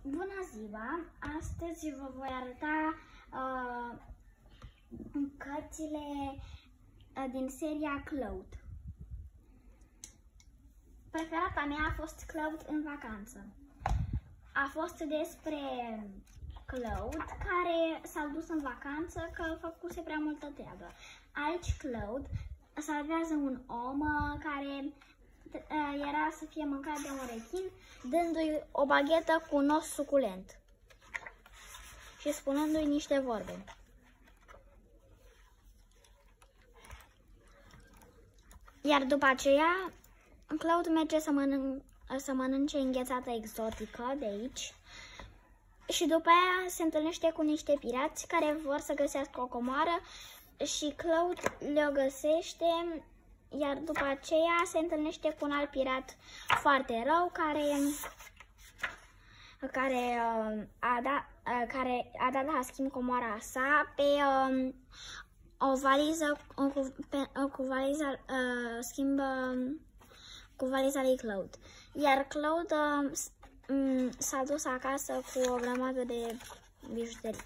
Bună ziua! Astăzi vă voi arăta cărțile din seria Cloud. Preferata mea a fost Cloud în vacanță. A fost despre Cloud care s-a dus în vacanță că făcuse prea multă treabă. Aici Cloud salvează un om care era să fie mâncat de un rechin, dându-i o baghetă cu un os suculent și spunându-i niște vorbe. Iar după aceea, Cloud merge să mănânce înghețată exotică de aici și după aia se întâlnește cu niște pirați care vor să găsească o comoară și Cloud le-o găsește. Iar după aceea se întâlnește cu un alt pirat foarte rău care a dat la schimb comoara sa pe o valiză cu valiza lui Cloud. Iar Cloud s-a dus acasă cu o grămadă de bijuterii.